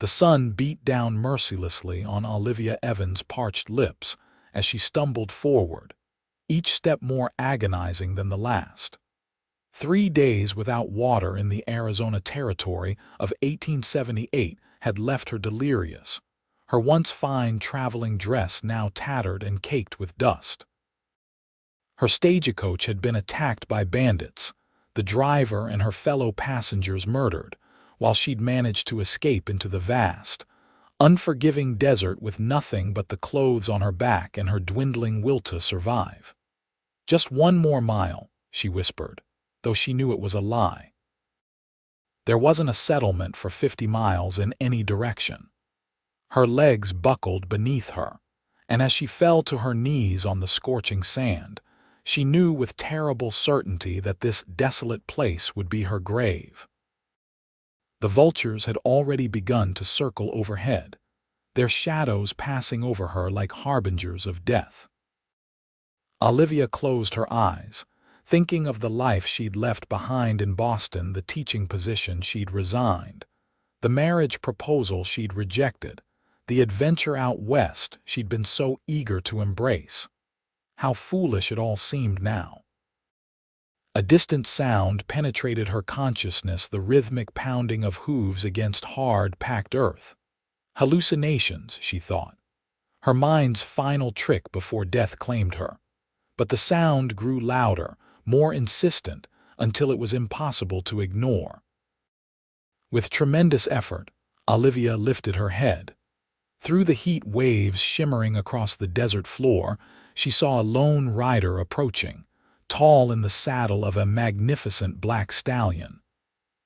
The sun beat down mercilessly on Olivia Evans' parched lips as she stumbled forward, each step more agonizing than the last. 3 days without water in the Arizona Territory of 1878 had left her delirious, her once fine traveling dress now tattered and caked with dust. Her stagecoach had been attacked by bandits, the driver and her fellow passengers murdered, while she'd managed to escape into the vast, unforgiving desert with nothing but the clothes on her back and her dwindling will to survive. "Just 1 more mile," she whispered, though she knew it was a lie. There wasn't a settlement for 50 miles in any direction. Her legs buckled beneath her, and as she fell to her knees on the scorching sand, she knew with terrible certainty that this desolate place would be her grave. The vultures had already begun to circle overhead, their shadows passing over her like harbingers of death. Olivia closed her eyes, thinking of the life she'd left behind in Boston, the teaching position she'd resigned, the marriage proposal she'd rejected, the adventure out west she'd been so eager to embrace. How foolish it all seemed now. A distant sound penetrated her consciousness, the rhythmic pounding of hooves against hard, packed earth. Hallucinations, she thought. Her mind's final trick before death claimed her. But the sound grew louder, more insistent, until it was impossible to ignore. With tremendous effort, Olivia lifted her head. Through the heat waves shimmering across the desert floor, she saw a lone rider approaching, tall in the saddle of a magnificent black stallion.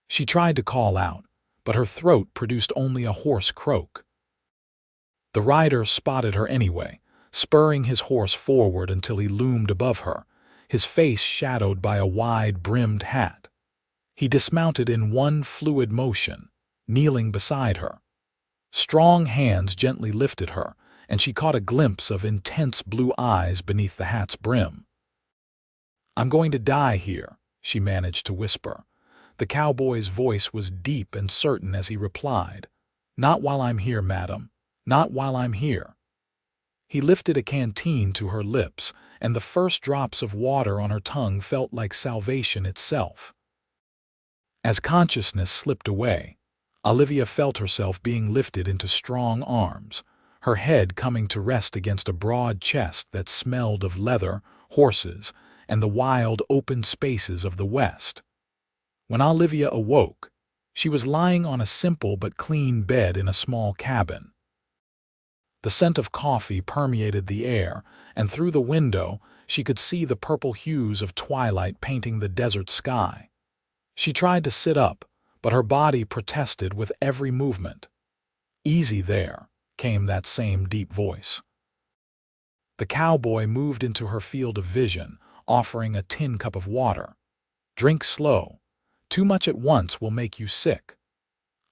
She tried to call out, but her throat produced only a hoarse croak. The rider spotted her anyway, spurring his horse forward until he loomed above her, his face shadowed by a wide-brimmed hat. He dismounted in one fluid motion, kneeling beside her. Strong hands gently lifted her, and she caught a glimpse of intense blue eyes beneath the hat's brim. "I'm going to die here," she managed to whisper. The cowboy's voice was deep and certain as he replied, "Not while I'm here, madam. Not while I'm here." He lifted a canteen to her lips, and the first drops of water on her tongue felt like salvation itself. As consciousness slipped away, Olivia felt herself being lifted into strong arms, her head coming to rest against a broad chest that smelled of leather, horses, and the wild open spaces of the West. When Olivia awoke, she was lying on a simple but clean bed in a small cabin. The scent of coffee permeated the air, and through the window she could see the purple hues of twilight painting the desert sky. She tried to sit up, but her body protested with every movement. "Easy there," came that same deep voice. The cowboy moved into her field of vision, offering a tin cup of water. "Drink slow. Too much at once will make you sick."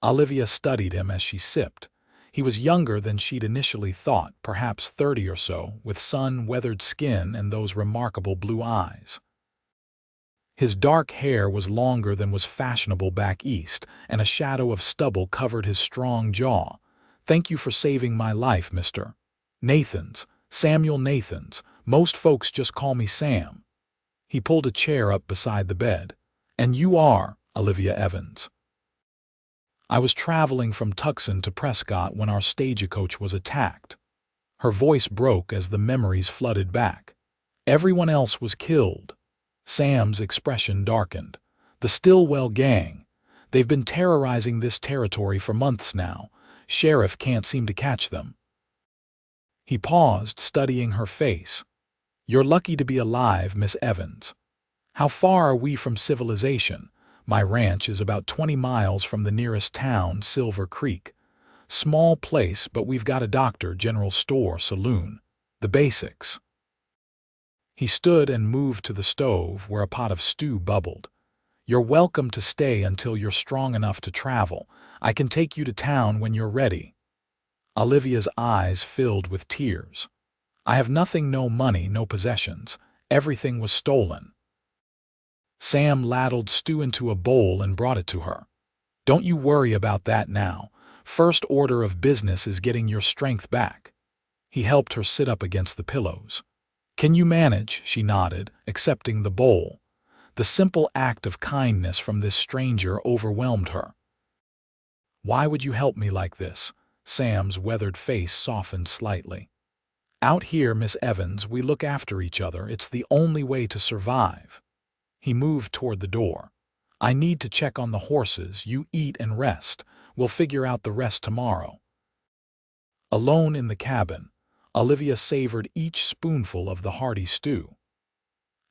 Olivia studied him as she sipped. He was younger than she'd initially thought, perhaps 30 or so, with sun-weathered skin and those remarkable blue eyes. His dark hair was longer than was fashionable back east, and a shadow of stubble covered his strong jaw. "Thank you for saving my life, Mr. Nathans, Samuel Nathans. Most folks just call me Sam." He pulled a chair up beside the bed. "And you are Olivia Evans." "I was traveling from Tucson to Prescott when our stagecoach was attacked." Her voice broke as the memories flooded back. "Everyone else was killed." Sam's expression darkened. "The Stillwell gang. They've been terrorizing this territory for months now. Sheriff can't seem to catch them." He paused, studying her face. "You're lucky to be alive, Miss Evans. How far are we from civilization?" "My ranch is about 20 miles from the nearest town, Silver Creek. Small place, but we've got a doctor, general store, saloon. The basics." He stood and moved to the stove where a pot of stew bubbled. "You're welcome to stay until you're strong enough to travel. I can take you to town when you're ready." Olivia's eyes filled with tears. "I have nothing, no money, no possessions. Everything was stolen." Sam ladled stew into a bowl and brought it to her. "Don't you worry about that now. First order of business is getting your strength back." He helped her sit up against the pillows. "Can you manage?" She nodded, accepting the bowl. The simple act of kindness from this stranger overwhelmed her. "Why would you help me like this?" Sam's weathered face softened slightly. "Out here, Miss Evans, we look after each other. It's the only way to survive." He moved toward the door. "I need to check on the horses. You eat and rest. We'll figure out the rest tomorrow." Alone in the cabin, Olivia savored each spoonful of the hearty stew.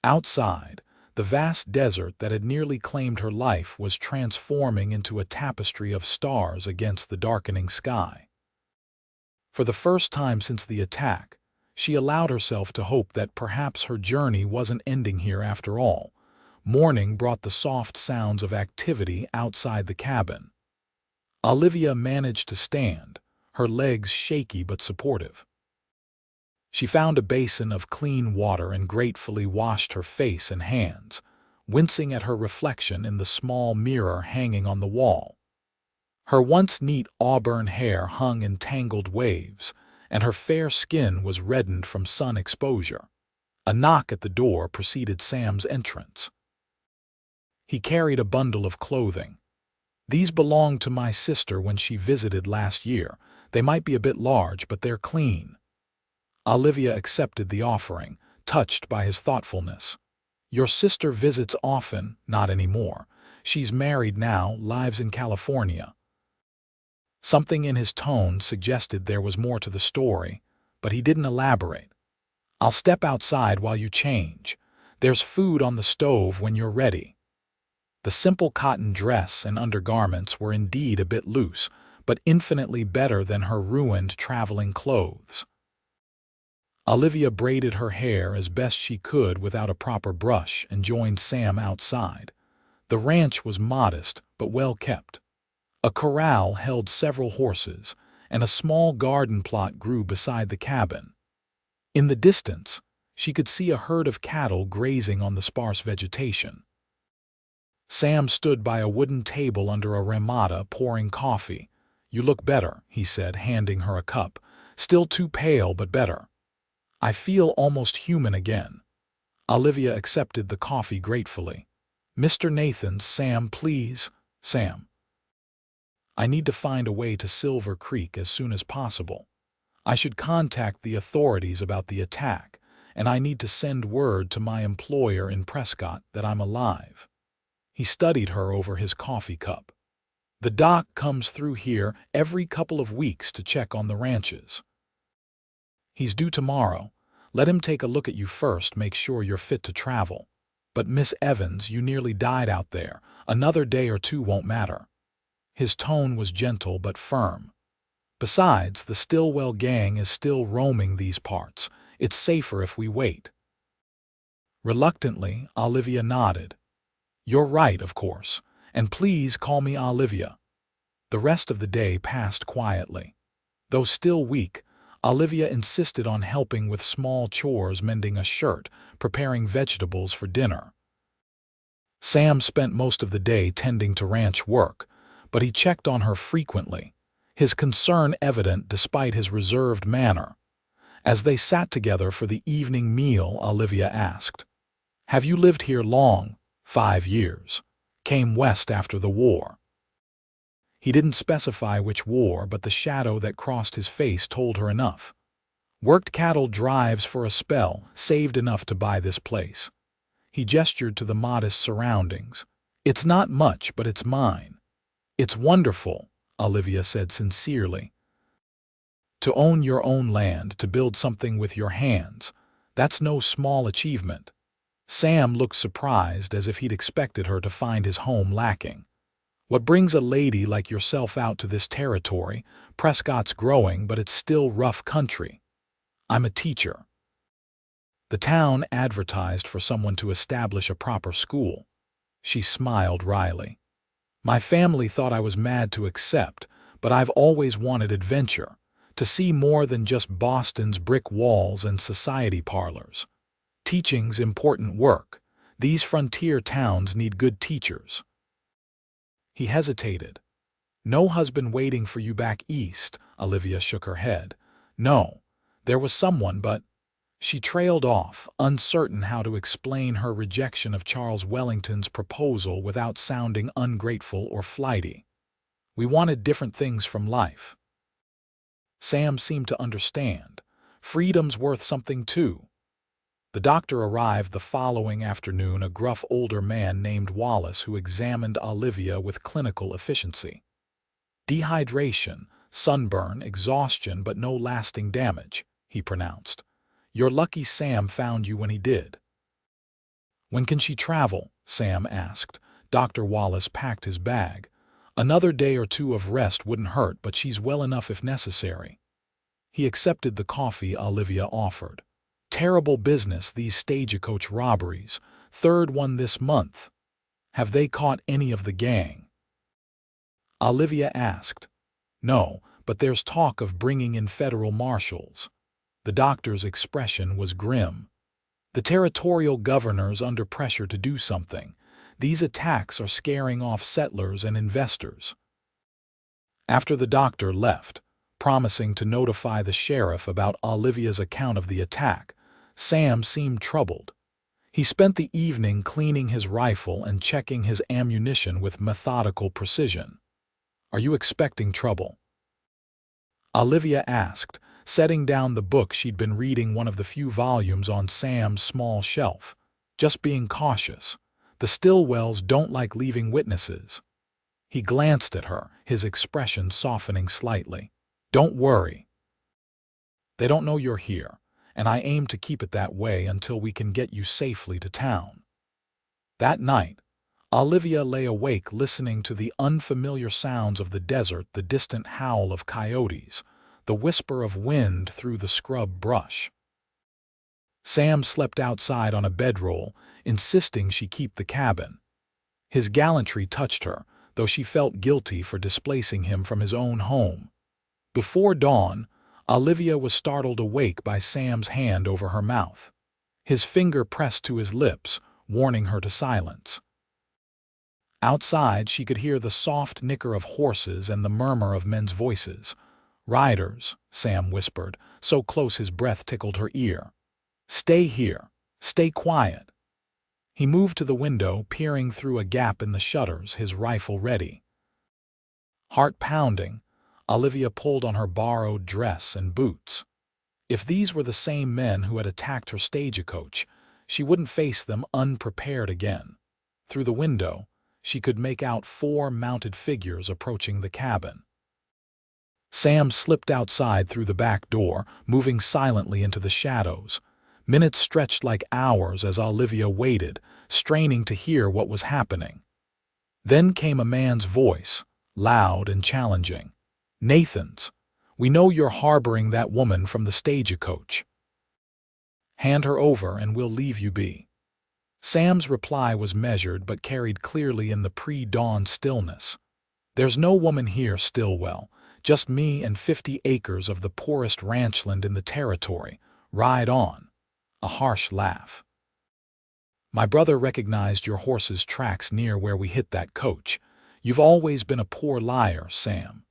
Outside, the vast desert that had nearly claimed her life was transforming into a tapestry of stars against the darkening sky. For the first time since the attack, she allowed herself to hope that perhaps her journey wasn't ending here after all. Morning brought the soft sounds of activity outside the cabin. Olivia managed to stand, her legs shaky but supportive. She found a basin of clean water and gratefully washed her face and hands, wincing at her reflection in the small mirror hanging on the wall. Her once neat auburn hair hung in tangled waves, and her fair skin was reddened from sun exposure. A knock at the door preceded Sam's entrance. He carried a bundle of clothing. "These belonged to my sister when she visited last year. They might be a bit large, but they're clean." Olivia accepted the offering, touched by his thoughtfulness. "Your sister visits often?" "Not anymore. She's married now, lives in California." Something in his tone suggested there was more to the story, but he didn't elaborate. "I'll step outside while you change. There's food on the stove when you're ready." The simple cotton dress and undergarments were indeed a bit loose, but infinitely better than her ruined traveling clothes. Olivia braided her hair as best she could without a proper brush and joined Sam outside. The ranch was modest but well kept. A corral held several horses, and a small garden plot grew beside the cabin. In the distance, she could see a herd of cattle grazing on the sparse vegetation. Sam stood by a wooden table under a ramada pouring coffee. "You look better," he said, handing her a cup. "Still too pale, but better." "I feel almost human again." Olivia accepted the coffee gratefully. "Mr. Nathan's, Sam, please." "Sam." "I need to find a way to Silver Creek as soon as possible. I should contact the authorities about the attack, and I need to send word to my employer in Prescott that I'm alive." He studied her over his coffee cup. "The doc comes through here every couple of weeks to check on the ranches. He's due tomorrow. Let him take a look at you first, make sure you're fit to travel. But Miss Evans, you nearly died out there. Another day or two won't matter." His tone was gentle but firm. "Besides, the Stillwell gang is still roaming these parts. It's safer if we wait." Reluctantly, Olivia nodded. "You're right, of course, and please call me Olivia." The rest of the day passed quietly. Though still weak, Olivia insisted on helping with small chores, mending a shirt, preparing vegetables for dinner. Sam spent most of the day tending to ranch work, but he checked on her frequently, his concern evident despite his reserved manner. As they sat together for the evening meal, Olivia asked, "Have you lived here long?" "5 years. Came west after the war." He didn't specify which war, but the shadow that crossed his face told her enough. "Worked cattle drives for a spell, saved enough to buy this place." He gestured to the modest surroundings. "It's not much, but it's mine." "It's wonderful," Olivia said sincerely. "To own your own land, to build something with your hands, that's no small achievement." Sam looked surprised, as if he'd expected her to find his home lacking. "What brings a lady like yourself out to this territory? Prescott's growing, but it's still rough country." "I'm a teacher." The town advertised for someone to establish a proper school. She smiled wryly. "My family thought I was mad to accept, but I've always wanted adventure, to see more than just Boston's brick walls and society parlors. Teaching's important work. These frontier towns need good teachers." He hesitated. No husband waiting for you back east, Olivia shook her head. No, there was someone, but… She trailed off, uncertain how to explain her rejection of Charles Wellington's proposal without sounding ungrateful or flighty. We wanted different things from life. Sam seemed to understand. Freedom's worth something too. The doctor arrived the following afternoon, a gruff older man named Wallace who examined Olivia with clinical efficiency. Dehydration, sunburn, exhaustion, but no lasting damage, he pronounced. You're lucky Sam found you when he did. When can she travel? Sam asked. Dr. Wallace packed his bag. Another day or two of rest wouldn't hurt, but she's well enough if necessary. He accepted the coffee Olivia offered. Terrible business, these stagecoach robberies. Third one this month. Have they caught any of the gang? Olivia asked. No, but there's talk of bringing in federal marshals. The doctor's expression was grim. The territorial governor's under pressure to do something. These attacks are scaring off settlers and investors. After the doctor left, promising to notify the sheriff about Olivia's account of the attack, Sam seemed troubled. He spent the evening cleaning his rifle and checking his ammunition with methodical precision. Are you expecting trouble? Olivia asked, setting down the book she'd been reading, one of the few volumes on Sam's small shelf. Just being cautious. The Stillwells don't like leaving witnesses. He glanced at her, his expression softening slightly. Don't worry. They don't know you're here, and I aim to keep it that way until we can get you safely to town. That night, Olivia lay awake listening to the unfamiliar sounds of the desert, the distant howl of coyotes, the whisper of wind through the scrub brush. Sam slept outside on a bedroll, insisting she keep the cabin. His gallantry touched her, though she felt guilty for displacing him from his own home. Before dawn, Olivia was startled awake by Sam's hand over her mouth. His finger pressed to his lips, warning her to silence. Outside, she could hear the soft nicker of horses and the murmur of men's voices. Riders, Sam whispered, so close his breath tickled her ear. Stay here. Stay quiet. He moved to the window, peering through a gap in the shutters, his rifle ready. Heart pounding, Olivia pulled on her borrowed dress and boots. If these were the same men who had attacked her stagecoach, she wouldn't face them unprepared again. Through the window, she could make out 4 mounted figures approaching the cabin. Sam slipped outside through the back door, moving silently into the shadows. Minutes stretched like hours as Olivia waited, straining to hear what was happening. Then came a man's voice, loud and challenging. Nathan's. We know you're harboring that woman from the stagecoach. Hand her over and we'll leave you be. Sam's reply was measured but carried clearly in the pre-dawn stillness. There's no woman here, Stillwell. Just me and 50 acres of the poorest ranchland in the territory. Ride on. A harsh laugh. My brother recognized your horse's tracks near where we hit that coach. You've always been a poor liar, Sam.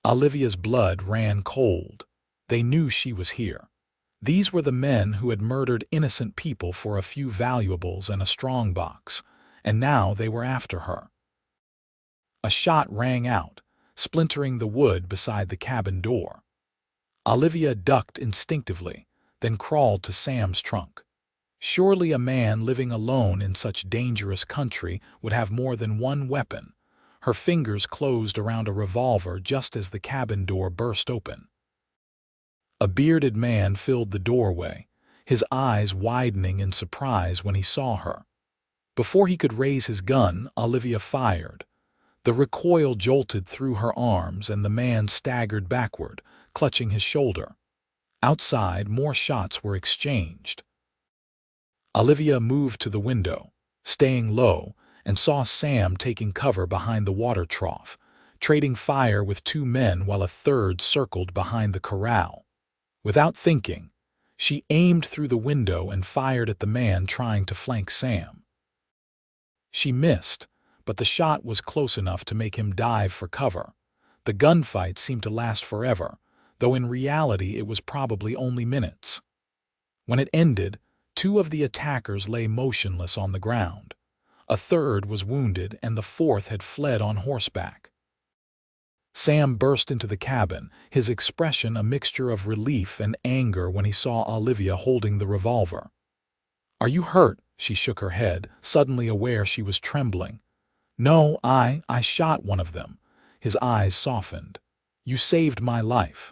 Olivia's blood ran cold. They knew she was here. These were the men who had murdered innocent people for a few valuables and a strongbox, and now they were after her. A shot rang out, splintering the wood beside the cabin door. Olivia ducked instinctively, then crawled to Sam's trunk. Surely a man living alone in such dangerous country would have more than one weapon. Her fingers closed around a revolver just as the cabin door burst open. A bearded man filled the doorway, his eyes widening in surprise when he saw her. Before he could raise his gun, Olivia fired. The recoil jolted through her arms and the man staggered backward, clutching his shoulder. Outside, more shots were exchanged. Olivia moved to the window, staying low, and saw Sam taking cover behind the water trough, trading fire with 2 men while a third circled behind the corral. Without thinking, she aimed through the window and fired at the man trying to flank Sam. She missed, but the shot was close enough to make him dive for cover. The gunfight seemed to last forever, though in reality it was probably only minutes. When it ended, two of the attackers lay motionless on the ground. A third was wounded, and the fourth had fled on horseback. Sam burst into the cabin, his expression a mixture of relief and anger when he saw Olivia holding the revolver. "Are you hurt?" She shook her head, suddenly aware she was trembling. "No, I shot one of them." His eyes softened. "You saved my life.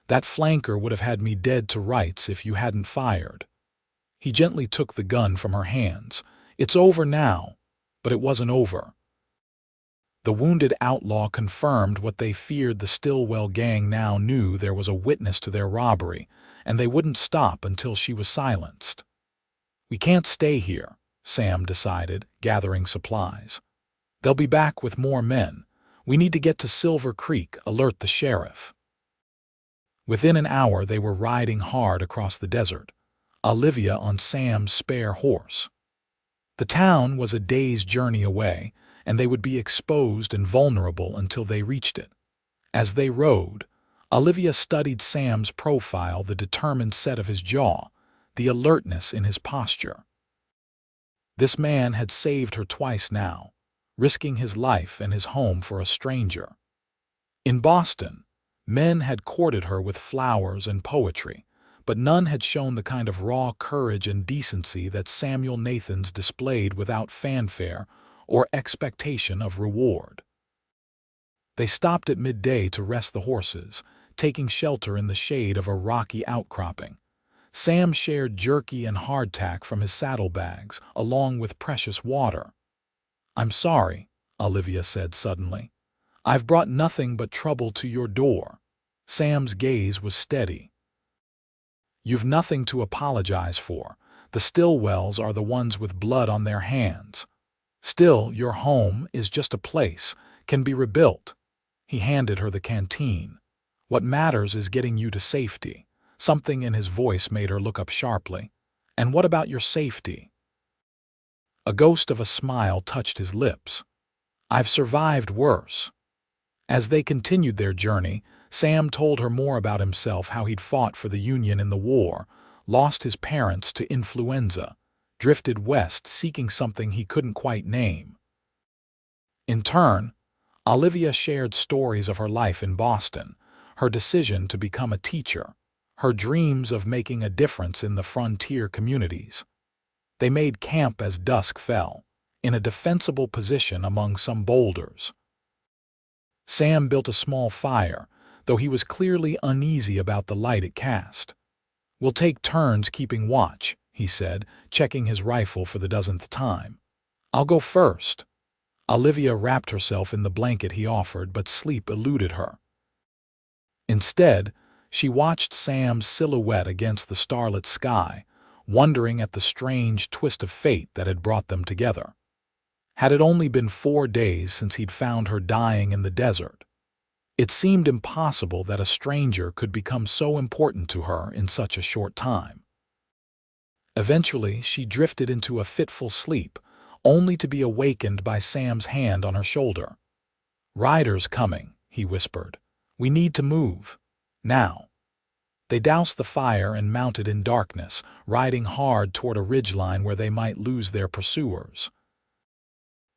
That flanker would have had me dead to rights if you hadn't fired." He gently took the gun from her hands. "It's over now." But it wasn't over. The wounded outlaw confirmed what they feared. The Stillwell gang now knew there was a witness to their robbery, and they wouldn't stop until she was silenced. "We can't stay here," Sam decided, gathering supplies. "They'll be back with more men. We need to get to Silver Creek, alert the sheriff." Within an hour they were riding hard across the desert, Olivia on Sam's spare horse. The town was a day's journey away, and they would be exposed and vulnerable until they reached it. As they rode, Olivia studied Sam's profile, the determined set of his jaw, the alertness in his posture. This man had saved her twice now, risking his life and his home for a stranger. In Boston, men had courted her with flowers and poetry, but none had shown the kind of raw courage and decency that Samuel Nathan's displayed without fanfare or expectation of reward. They stopped at midday to rest the horses, taking shelter in the shade of a rocky outcropping. Sam shared jerky and hardtack from his saddlebags, along with precious water. "I'm sorry," Olivia said suddenly. "I've brought nothing but trouble to your door." Sam's gaze was steady. "You've nothing to apologize for. The Stillwells are the ones with blood on their hands. Still, your home is just a place, can be rebuilt." He handed her the canteen. "What matters is getting you to safety." Something in his voice made her look up sharply. "And what about your safety?" A ghost of a smile touched his lips. "I've survived worse." As they continued their journey, Sam told her more about himself, how he'd fought for the Union in the war, lost his parents to influenza, drifted west seeking something he couldn't quite name. In turn, Olivia shared stories of her life in Boston, her decision to become a teacher, her dreams of making a difference in the frontier communities. They made camp as dusk fell, in a defensible position among some boulders. Sam built a small fire, though he was clearly uneasy about the light it cast. "We'll take turns keeping watch," he said, checking his rifle for the dozenth time. "I'll go first." Olivia wrapped herself in the blanket he offered, but sleep eluded her. Instead, she watched Sam's silhouette against the starlit sky, wondering at the strange twist of fate that had brought them together. Had it only been 4 days since he'd found her dying in the desert? It seemed impossible that a stranger could become so important to her in such a short time. Eventually, she drifted into a fitful sleep, only to be awakened by Sam's hand on her shoulder. "Riders coming," he whispered. "We need to move. Now." They doused the fire and mounted in darkness, riding hard toward a ridgeline where they might lose their pursuers.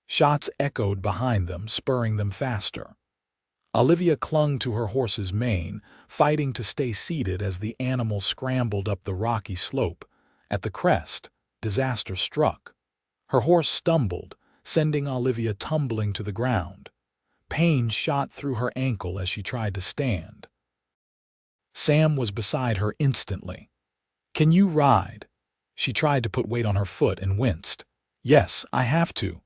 Shots echoed behind them, spurring them faster. Olivia clung to her horse's mane, fighting to stay seated as the animal scrambled up the rocky slope. At the crest, disaster struck. Her horse stumbled, sending Olivia tumbling to the ground. Pain shot through her ankle as she tried to stand. Sam was beside her instantly. "Can you ride?" She tried to put weight on her foot and winced. "Yes, I have to."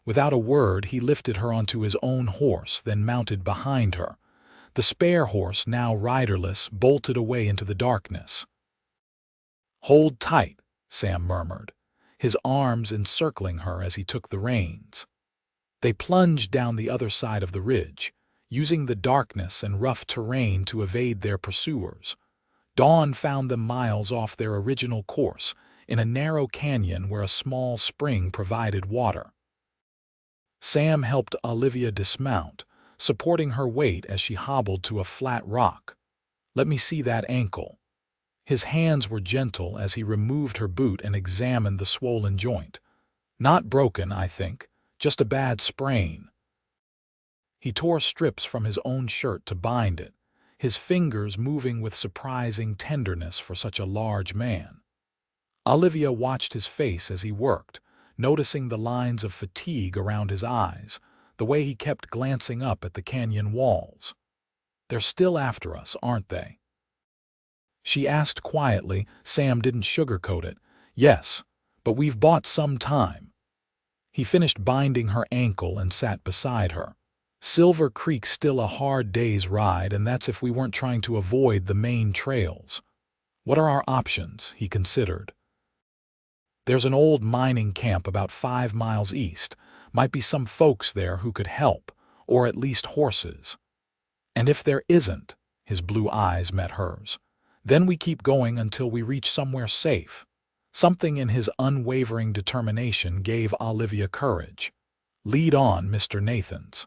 Without a word, he lifted her onto his own horse, then mounted behind her. The spare horse, now riderless, bolted away into the darkness. "Hold tight," Sam murmured, his arms encircling her as he took the reins. They plunged down the other side of the ridge, using the darkness and rough terrain to evade their pursuers. Dawn found them miles off their original course, in a narrow canyon where a small spring provided water. Sam helped Olivia dismount, supporting her weight as she hobbled to a flat rock. "Let me see that ankle." His hands were gentle as he removed her boot and examined the swollen joint. "Not broken, I think, just a bad sprain." He tore strips from his own shirt to bind it, his fingers moving with surprising tenderness for such a large man. Olivia watched his face as he worked, noticing the lines of fatigue around his eyes, the way he kept glancing up at the canyon walls. "They're still after us, aren't they?" she asked quietly. Sam didn't sugarcoat it. "Yes, but we've bought some time." He finished binding her ankle and sat beside her. "Silver Creek's still a hard day's ride, and that's if we weren't trying to avoid the main trails. What are our options?" he considered. "There's an old mining camp about 5 miles east. Might be some folks there who could help, or at least horses. And if there isn't," his blue eyes met hers, "then we keep going until we reach somewhere safe." Something in his unwavering determination gave Olivia courage. "Lead on, Mr. Nathans."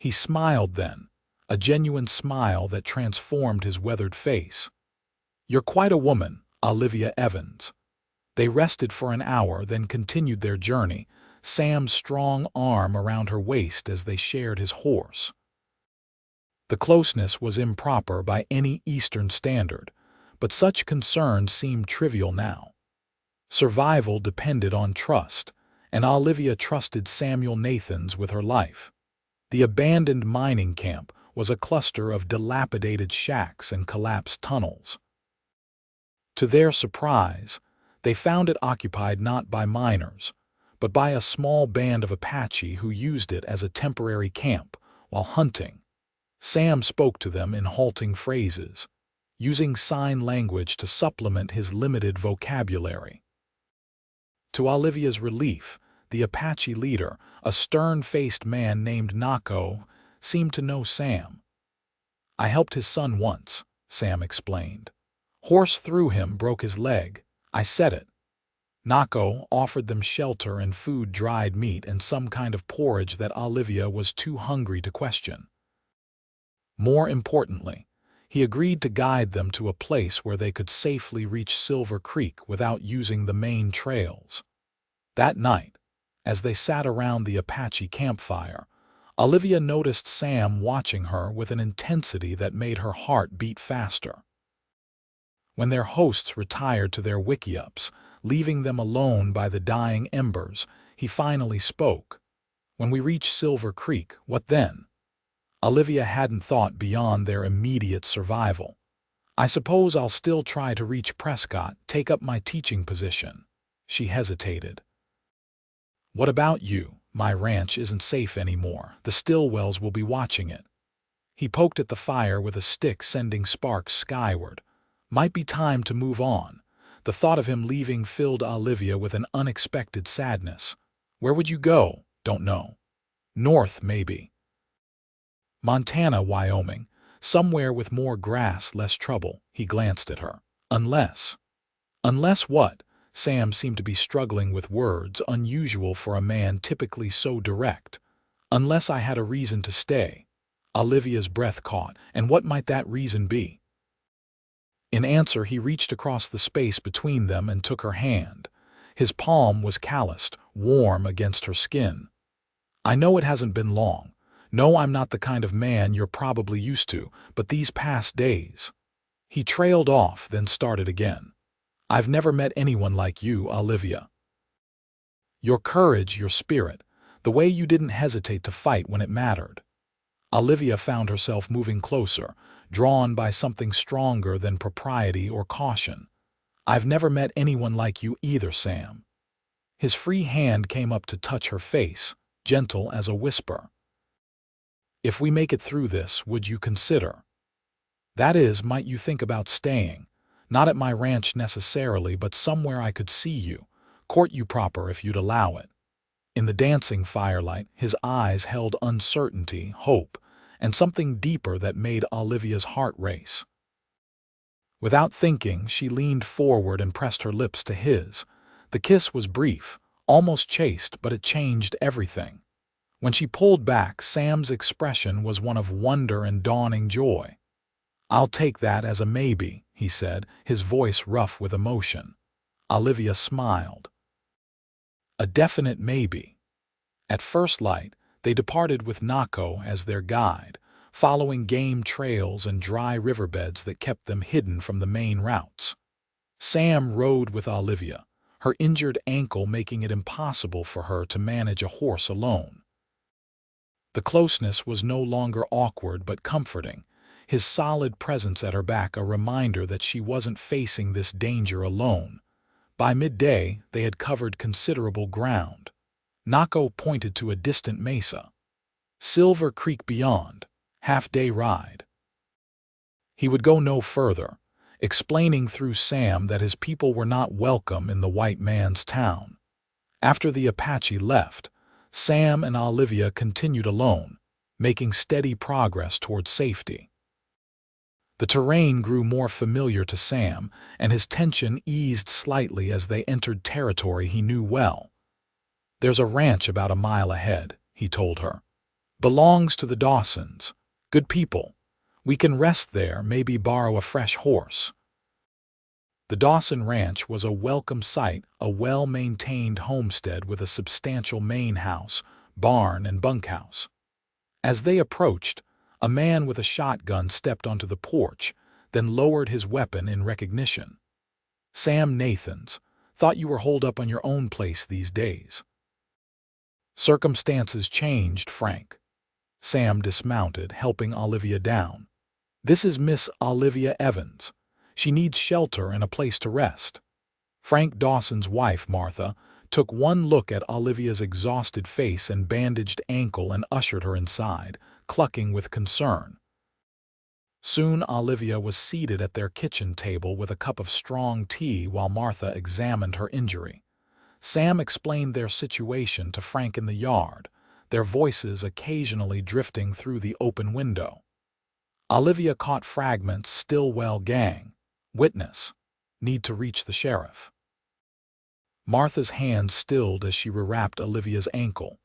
He smiled then, a genuine smile that transformed his weathered face. "You're quite a woman, Olivia Evans." They rested for an hour, then continued their journey, Sam's strong arm around her waist as they shared his horse. The closeness was improper by any Eastern standard, but such concerns seemed trivial now. Survival depended on trust, and Olivia trusted Samuel Nathans with her life. The abandoned mining camp was a cluster of dilapidated shacks and collapsed tunnels. To their surprise, they found it occupied not by miners, but by a small band of Apache who used it as a temporary camp while hunting. Sam spoke to them in halting phrases, using sign language to supplement his limited vocabulary. To Olivia's relief, the Apache leader, a stern-faced man named Nako, seemed to know Sam. "I helped his son once," Sam explained. "Horse through him, broke his leg. I said it." Nako offered them shelter and food, dried meat, and some kind of porridge that Olivia was too hungry to question. More importantly, he agreed to guide them to a place where they could safely reach Silver Creek without using the main trails. That night, as they sat around the Apache campfire, Olivia noticed Sam watching her with an intensity that made her heart beat faster. When their hosts retired to their wickiups, leaving them alone by the dying embers, he finally spoke. "When we reach Silver Creek, what then?" Olivia hadn't thought beyond their immediate survival. "I suppose I'll still try to reach Prescott, take up my teaching position." She hesitated. "What about you? My ranch isn't safe anymore. The Stillwells will be watching it." He poked at the fire with a stick, sending sparks skyward. Might be time to move on. The thought of him leaving filled Olivia with an unexpected sadness. "Where would you go?" "Don't know. North, maybe. Montana, Wyoming. Somewhere with more grass, less trouble." He glanced at her. "Unless." "Unless what?" Sam seemed to be struggling with words, unusual for a man typically so direct. "Unless I had a reason to stay." Olivia's breath caught. "And what might that reason be?" In answer, he reached across the space between them and took her hand. His palm was calloused, warm against her skin. "I know it hasn't been long. No, I'm not the kind of man you're probably used to, but these past days." He trailed off, then started again. "I've never met anyone like you, Olivia. Your courage, your spirit, the way you didn't hesitate to fight when it mattered." Olivia found herself moving closer, drawn by something stronger than propriety or caution. "I've never met anyone like you either, Sam." His free hand came up to touch her face, gentle as a whisper. "If we make it through this, would you consider? That is, might you think about staying? Not at my ranch necessarily, but somewhere I could see you, court you proper if you'd allow it." In the dancing firelight, his eyes held uncertainty, hope, and something deeper that made Olivia's heart race. Without thinking, she leaned forward and pressed her lips to his. The kiss was brief, almost chased, but it changed everything. When she pulled back, Sam's expression was one of wonder and dawning joy. "I'll take that as a maybe," he said, his voice rough with emotion. Olivia smiled. A definite maybe. At first light, they departed with Nako as their guide, following game trails and dry riverbeds that kept them hidden from the main routes. Sam rode with Olivia, her injured ankle making it impossible for her to manage a horse alone. The closeness was no longer awkward but comforting, his solid presence at her back a reminder that she wasn't facing this danger alone. By midday, they had covered considerable ground. Nako pointed to a distant mesa. Silver Creek beyond, half-day ride. He would go no further, explaining through Sam that his people were not welcome in the white man's town. After the Apache left, Sam and Olivia continued alone, making steady progress toward safety. The terrain grew more familiar to Sam, and his tension eased slightly as they entered territory he knew well. "There's a ranch about a mile ahead," he told her. "Belongs to the Dawsons. Good people. We can rest there, maybe borrow a fresh horse." The Dawson Ranch was a welcome sight, a well-maintained homestead with a substantial main house, barn, and bunkhouse. As they approached, a man with a shotgun stepped onto the porch, then lowered his weapon in recognition. "Sam Nathans, thought you were holed up on your own place these days." "Circumstances changed, Frank." Sam dismounted, helping Olivia down. "This is Miss Olivia Evans. She needs shelter and a place to rest." Frank Dawson's wife, Martha, took one look at Olivia's exhausted face and bandaged ankle and ushered her inside, clucking with concern. Soon Olivia was seated at their kitchen table with a cup of strong tea while Martha examined her injury. Sam explained their situation to Frank in the yard, their voices occasionally drifting through the open window. Olivia caught fragments: "Stillwell gang. Witness. Need to reach the sheriff." Martha's hand stilled as she rewrapped Olivia's ankle.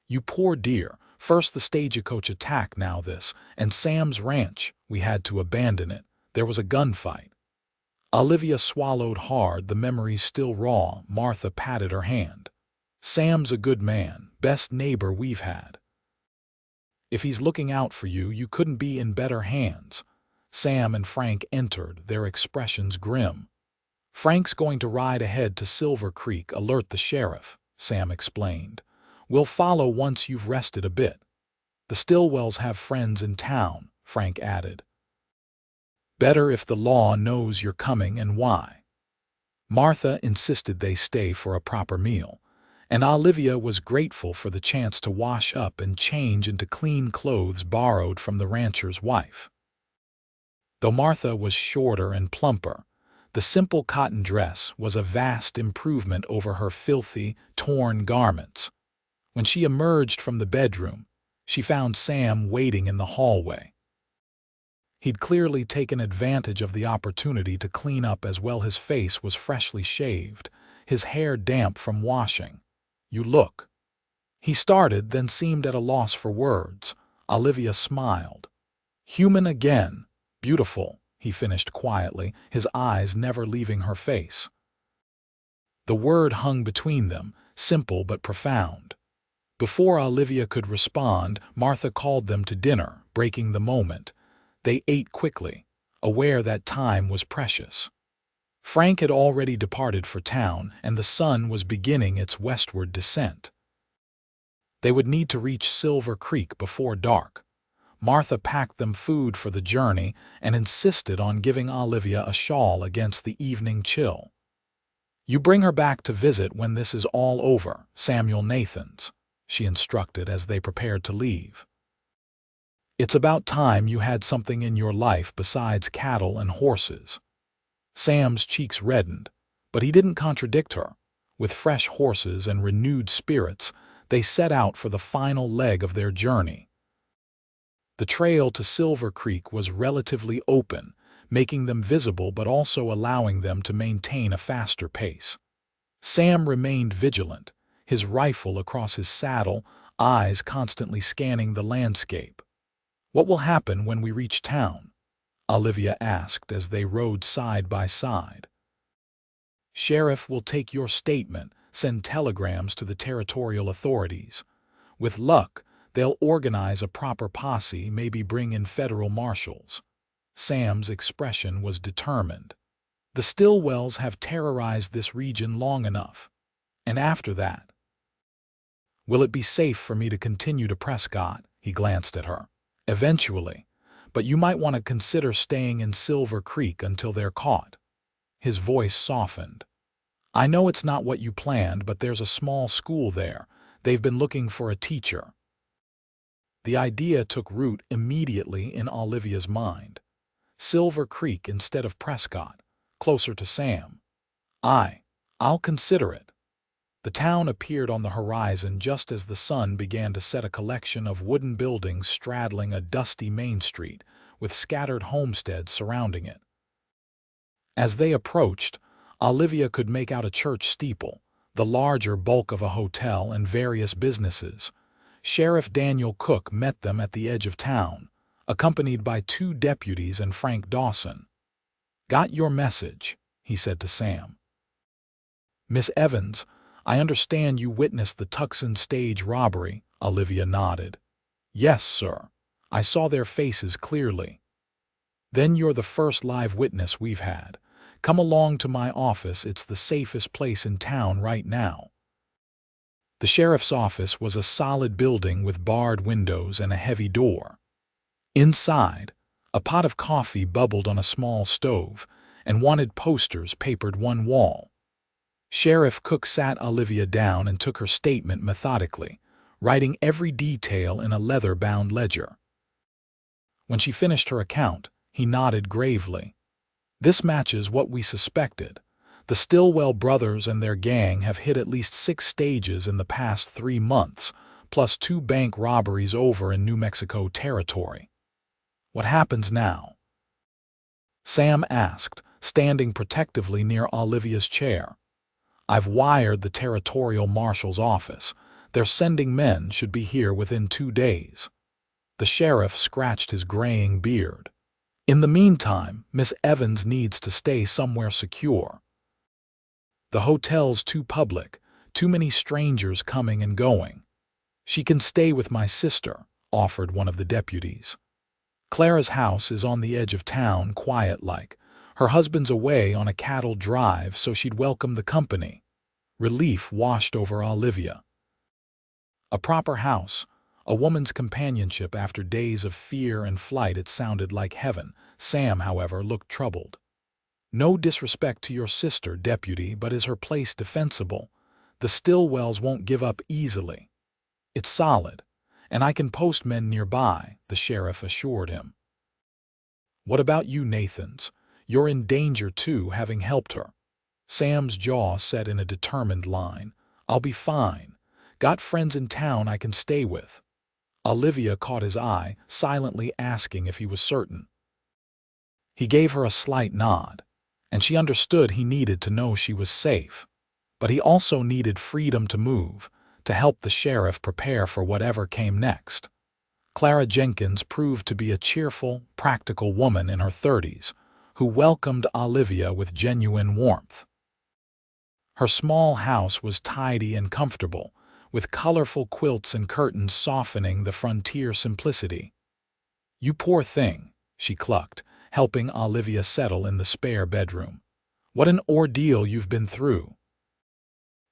"You poor dear. First the stagecoach attack, now this, and Sam's ranch. We had to abandon it. There was a gunfight." Olivia swallowed hard, the memories still raw. Martha patted her hand. "Sam's a good man, best neighbor we've had. If he's looking out for you, you couldn't be in better hands." Sam and Frank entered, their expressions grim. "Frank's going to ride ahead to Silver Creek, alert the sheriff," Sam explained. "We'll follow once you've rested a bit." "The Stillwells have friends in town," Frank added. "Better if the law knows you're coming and why." Martha insisted they stay for a proper meal, and Olivia was grateful for the chance to wash up and change into clean clothes borrowed from the rancher's wife. Though Martha was shorter and plumper, the simple cotton dress was a vast improvement over her filthy, torn garments. When she emerged from the bedroom, she found Sam waiting in the hallway. He'd clearly taken advantage of the opportunity to clean up as well. His face was freshly shaved, his hair damp from washing. "You look." He started, then seemed at a loss for words. Olivia smiled. "Human again. Beautiful," he finished quietly, his eyes never leaving her face. The word hung between them, simple but profound. Before Olivia could respond, Martha called them to dinner, breaking the moment. They ate quickly, aware that time was precious. Frank had already departed for town, and the sun was beginning its westward descent. They would need to reach Silver Creek before dark. Martha packed them food for the journey and insisted on giving Olivia a shawl against the evening chill. "You bring her back to visit when this is all over, Samuel Nathans," she instructed as they prepared to leave. "It's about time you had something in your life besides cattle and horses." Sam's cheeks reddened, but he didn't contradict her. With fresh horses and renewed spirits, they set out for the final leg of their journey. The trail to Silver Creek was relatively open, making them visible but also allowing them to maintain a faster pace. Sam remained vigilant, his rifle across his saddle, eyes constantly scanning the landscape. "What will happen when we reach town?" Olivia asked as they rode side by side. "Sheriff will take your statement, send telegrams to the territorial authorities. With luck, they'll organize a proper posse, maybe bring in federal marshals." Sam's expression was determined. "The Stillwells have terrorized this region long enough. And after that, will it be safe for me to continue to Prescott?" He glanced at her. "Eventually, but you might want to consider staying in Silver Creek until they're caught." His voice softened. "I know it's not what you planned, but there's a small school there. They've been looking for a teacher." The idea took root immediately in Olivia's mind. Silver Creek instead of Prescott, closer to Sam. I'll consider it." The town appeared on the horizon just as the sun began to set, a collection of wooden buildings straddling a dusty main street, with scattered homesteads surrounding it. As they approached, Olivia could make out a church steeple, the larger bulk of a hotel, and various businesses. Sheriff Daniel Cook met them at the edge of town, accompanied by 2 deputies and Frank Dawson. "Got your message," he said to Sam. "Miss Evans, I understand you witnessed the Tucson stage robbery." Olivia nodded. "Yes, sir. I saw their faces clearly." "Then you're the first live witness we've had. Come along to my office. It's the safest place in town right now." The sheriff's office was a solid building with barred windows and a heavy door. Inside, a pot of coffee bubbled on a small stove, and wanted posters papered one wall. Sheriff Cook sat Olivia down and took her statement methodically, writing every detail in a leather-bound ledger. When she finished her account, he nodded gravely. "This matches what we suspected. The Stillwell brothers and their gang have hit at least 6 stages in the past 3 months, plus 2 bank robberies over in New Mexico territory." "What happens now?" Sam asked, standing protectively near Olivia's chair. "I've wired the territorial marshal's office. They're sending men, should be here within 2 days. The sheriff scratched his graying beard. "In the meantime, Miss Evans needs to stay somewhere secure. The hotel's too public, too many strangers coming and going." "She can stay with my sister," offered one of the deputies. "Clara's house is on the edge of town, quiet-like. Her husband's away on a cattle drive, so she'd welcome the company." Relief washed over Olivia. A proper house, a woman's companionship after days of fear and flight. It sounded like heaven. Sam, however, looked troubled. "No disrespect to your sister, deputy, but is her place defensible? The Stillwells won't give up easily." "It's solid, and I can post men nearby," the sheriff assured him. "What about you, Nathans? You're in danger too, having helped her." Sam's jaw set in a determined line. "I'll be fine. Got friends in town I can stay with." Olivia caught his eye, silently asking if he was certain. He gave her a slight nod, and she understood he needed to know she was safe. But he also needed freedom to move, to help the sheriff prepare for whatever came next. Clara Jenkins proved to be a cheerful, practical woman in her 30s, who welcomed Olivia with genuine warmth. Her small house was tidy and comfortable, with colorful quilts and curtains softening the frontier simplicity. "You poor thing," she clucked, helping Olivia settle in the spare bedroom. "What an ordeal you've been through.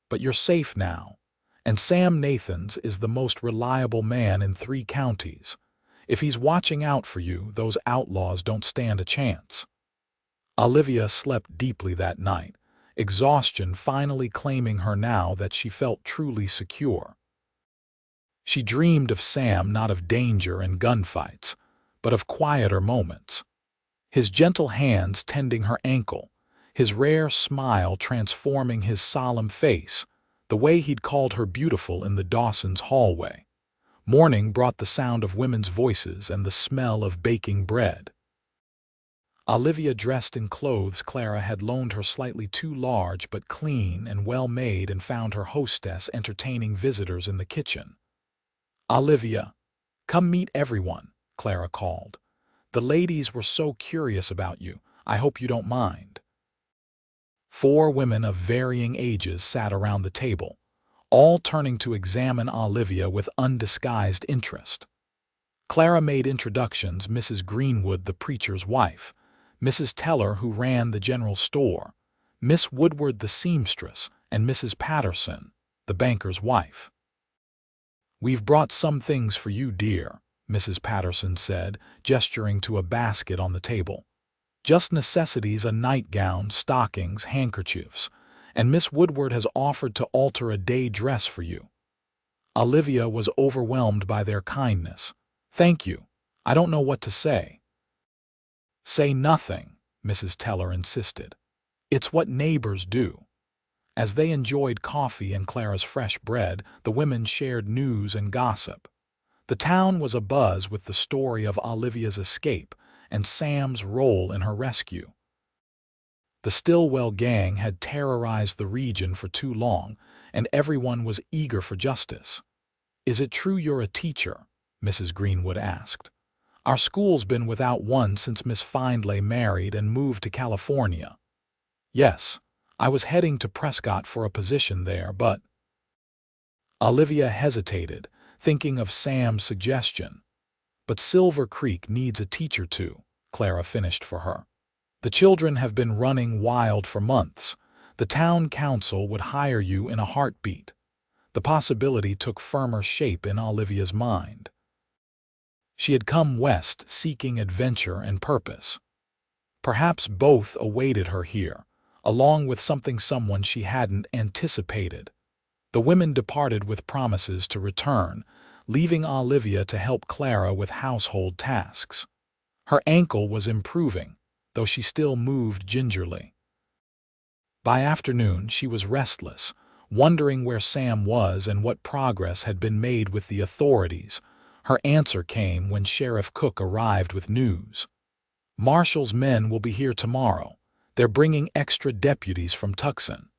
But you're safe now, and Sam Nathans is the most reliable man in 3 counties. If he's watching out for you, those outlaws don't stand a chance." Olivia slept deeply that night, exhaustion finally claiming her now that she felt truly secure. She dreamed of Sam, not of danger and gunfights, but of quieter moments. His gentle hands tending her ankle, his rare smile transforming his solemn face, the way he'd called her beautiful in the Dawsons' hallway. Morning brought the sound of women's voices and the smell of baking bread. Olivia dressed in clothes Clara had loaned her, slightly too large but clean and well-made, and found her hostess entertaining visitors in the kitchen. "Olivia, come meet everyone," Clara called. "The ladies were so curious about you. I hope you don't mind." 4 women of varying ages sat around the table, all turning to examine Olivia with undisguised interest. Clara made introductions: Mrs. Greenwood, the preacher's wife; Mrs. Teller, who ran the general store; Miss Woodward, the seamstress; and Mrs. Patterson, the banker's wife. "We've brought some things for you, dear," Mrs. Patterson said, gesturing to a basket on the table. "Just necessities: a nightgown, stockings, handkerchiefs, and Miss Woodward has offered to alter a day dress for you." Olivia was overwhelmed by their kindness. "Thank you. I don't know what to say." "Say nothing," Mrs. Teller insisted. "It's what neighbors do." As they enjoyed coffee and Clara's fresh bread, the women shared news and gossip. The town was abuzz with the story of Olivia's escape and Sam's role in her rescue. The Stillwell gang had terrorized the region for too long, and everyone was eager for justice. "Is it true you're a teacher?" Mrs. Greenwood asked. "Our school's been without one since Miss Findlay married and moved to California." "Yes, I was heading to Prescott for a position there, but—" Olivia hesitated, thinking of Sam's suggestion. "But Silver Creek needs a teacher too," Clara finished for her. "The children have been running wild for months. The town council would hire you in a heartbeat." The possibility took firmer shape in Olivia's mind. She had come west seeking adventure and purpose. Perhaps both awaited her here, along with someone she hadn't anticipated. The women departed with promises to return, leaving Olivia to help Clara with household tasks. Her ankle was improving, though she still moved gingerly. By afternoon she was restless, wondering where Sam was and what progress had been made with the authorities. Her answer came when Sheriff Cook arrived with news. "Marshall's men will be here tomorrow. They're bringing extra deputies from Tucson."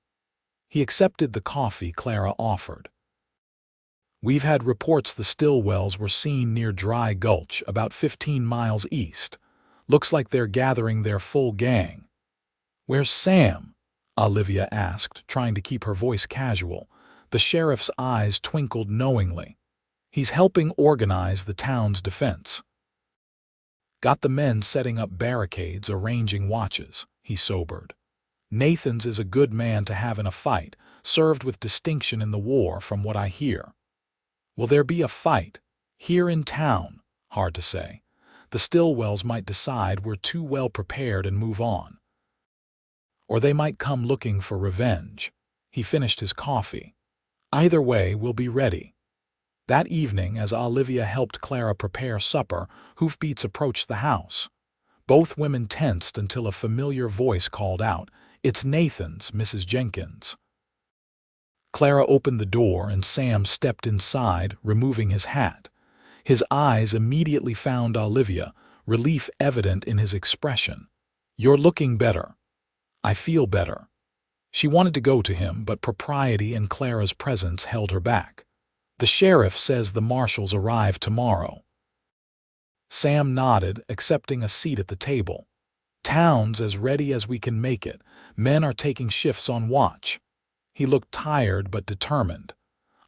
He accepted the coffee Clara offered. "We've had reports the Stillwells were seen near Dry Gulch, about 15 miles east. Looks like they're gathering their full gang." "Where's Sam?" Olivia asked, trying to keep her voice casual. The sheriff's eyes twinkled knowingly. "He's helping organize the town's defense. Got the men setting up barricades, arranging watches," he sobered. "Nathan's is a good man to have in a fight, served with distinction in the war from what I hear." "Will there be a fight? Here in town?" "Hard to say. The Stillwells might decide we're too well prepared and move on. Or they might come looking for revenge." He finished his coffee. "Either way, we'll be ready." That evening, as Olivia helped Clara prepare supper, hoofbeats approached the house. Both women tensed until a familiar voice called out, "It's Nathan's, Mrs. Jenkins." Clara opened the door and Sam stepped inside, removing his hat. His eyes immediately found Olivia, relief evident in his expression. "You're looking better." "I feel better." She wanted to go to him, but propriety and Clara's presence held her back. "The sheriff says the marshals arrive tomorrow." Sam nodded, accepting a seat at the table. "Town's as ready as we can make it. Men are taking shifts on watch." He looked tired but determined.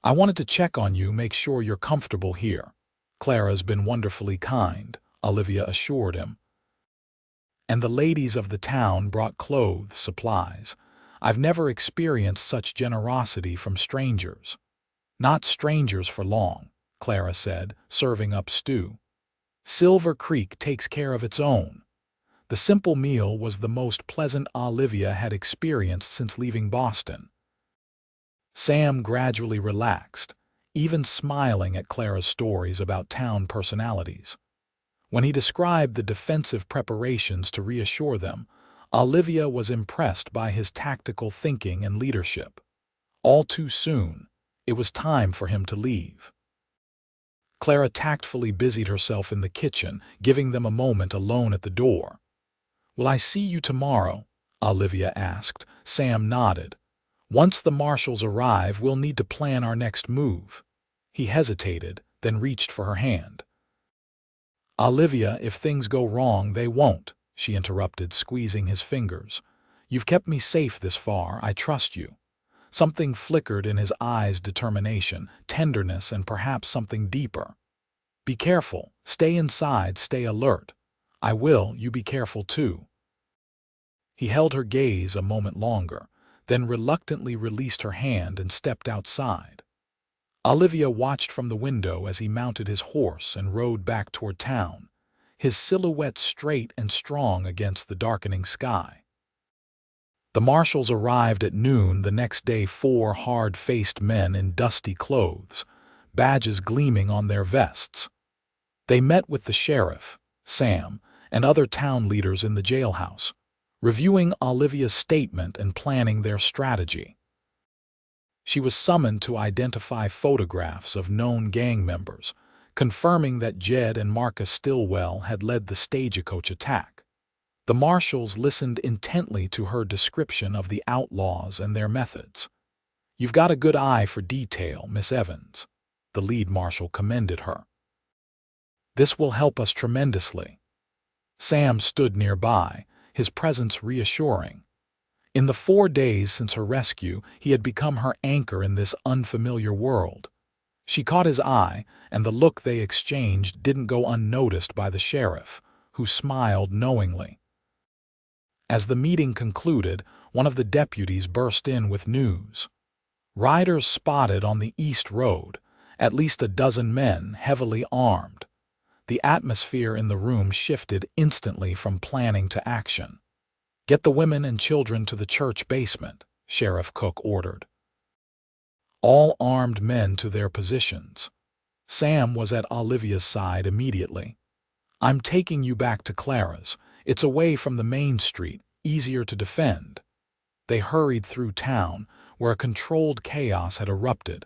"I wanted to check on you, make sure you're comfortable here." "Clara's been wonderfully kind," Olivia assured him. "And the ladies of the town brought clothes, supplies. I've never experienced such generosity from strangers." "Not strangers for long," Clara said, serving up stew. "Silver Creek takes care of its own." The simple meal was the most pleasant Olivia had experienced since leaving Boston. Sam gradually relaxed, even smiling at Clara's stories about town personalities. When he described the defensive preparations to reassure them, Olivia was impressed by his tactical thinking and leadership. All too soon, it was time for him to leave. Clara tactfully busied herself in the kitchen, giving them a moment alone at the door. "Will I see you tomorrow?" Olivia asked. Sam nodded. "Once the marshals arrive, we'll need to plan our next move." He hesitated, then reached for her hand. "Olivia, if things go wrong, they won't," she interrupted, squeezing his fingers. "You've kept me safe this far. I trust you." Something flickered in his eyes, determination, tenderness, and perhaps something deeper. "Be careful. Stay inside. Stay alert." "I will. You be careful too." He held her gaze a moment longer, then reluctantly released her hand and stepped outside. Olivia watched from the window as he mounted his horse and rode back toward town, his silhouette straight and strong against the darkening sky. The marshals arrived at noon the next day, four hard-faced men in dusty clothes, badges gleaming on their vests. They met with the sheriff, Sam, and other town leaders in the jailhouse, reviewing Olivia's statement and planning their strategy. She was summoned to identify photographs of known gang members, confirming that Jed and Marcus Stillwell had led the stagecoach attack. The marshals listened intently to her description of the outlaws and their methods. "You've got a good eye for detail, Miss Evans," the lead marshal commended her. "This will help us tremendously." Sam stood nearby, his presence reassuring. In the 4 days since her rescue, he had become her anchor in this unfamiliar world. She caught his eye, and the look they exchanged didn't go unnoticed by the sheriff, who smiled knowingly. As the meeting concluded, one of the deputies burst in with news. Riders spotted on the East Road, at least a dozen men, heavily armed. The atmosphere in the room shifted instantly from planning to action. "Get the women and children to the church basement," Sheriff Cook ordered. All armed men to their positions. Sam was at Olivia's side immediately. "I'm taking you back to Clara's. It's away from the main street, easier to defend." They hurried through town, where a controlled chaos had erupted.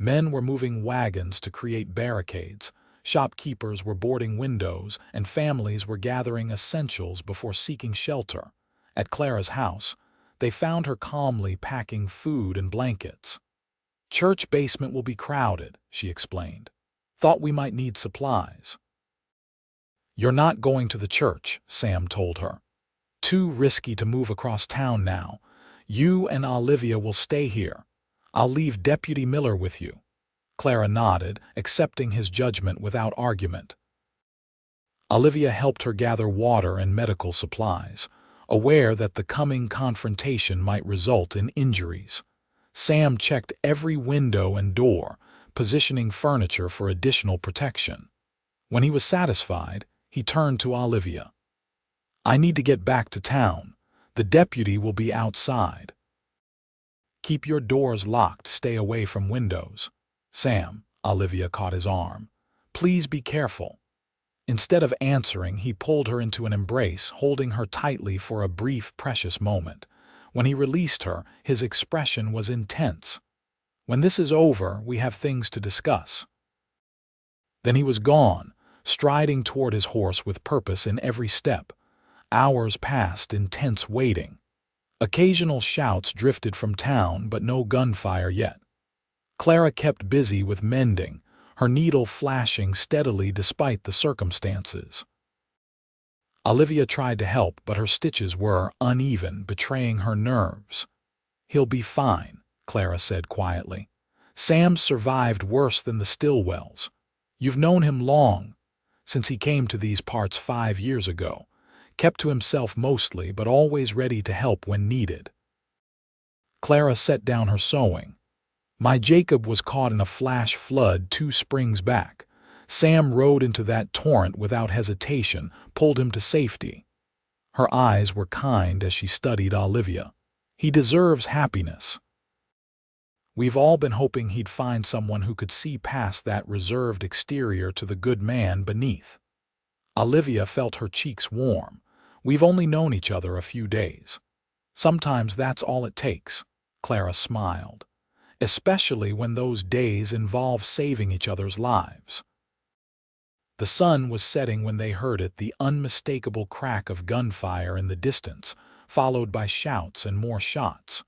Men were moving wagons to create barricades, shopkeepers were boarding windows, and families were gathering essentials before seeking shelter. At Clara's house, they found her calmly packing food and blankets. "Church basement will be crowded," she explained. "Thought we might need supplies." "You're not going to the church," Sam told her. "Too risky to move across town now. You and Olivia will stay here. I'll leave Deputy Miller with you." Clara nodded, accepting his judgment without argument. Olivia helped her gather water and medical supplies, aware that the coming confrontation might result in injuries. Sam checked every window and door, positioning furniture for additional protection. When he was satisfied, he turned to Olivia. "I need to get back to town. The deputy will be outside. Keep your doors locked, stay away from windows." "Sam," Olivia caught his arm, "please be careful." Instead of answering, he pulled her into an embrace, holding her tightly for a brief, precious moment. When he released her, his expression was intense. "When this is over, we have things to discuss." Then he was gone, striding toward his horse with purpose in every step. Hours passed in tense waiting. Occasional shouts drifted from town, but no gunfire yet. Clara kept busy with mending, her needle flashing steadily despite the circumstances. Olivia tried to help, but her stitches were uneven, betraying her nerves. "He'll be fine," Clara said quietly. "Sam survived worse than the Stillwells. You've known him long, since he came to these parts 5 years ago. Kept to himself mostly, but always ready to help when needed." Clara set down her sewing. "My Jacob was caught in a flash flood 2 springs back. Sam rode into that torrent without hesitation, pulled him to safety." Her eyes were kind as she studied Olivia. "He deserves happiness. We've all been hoping he'd find someone who could see past that reserved exterior to the good man beneath." Olivia felt her cheeks warm. "We've only known each other a few days. Sometimes that's all it takes," Clara smiled. "Especially when those days involve saving each other's lives." The sun was setting when they heard it, the unmistakable crack of gunfire in the distance, followed by shouts and more shots.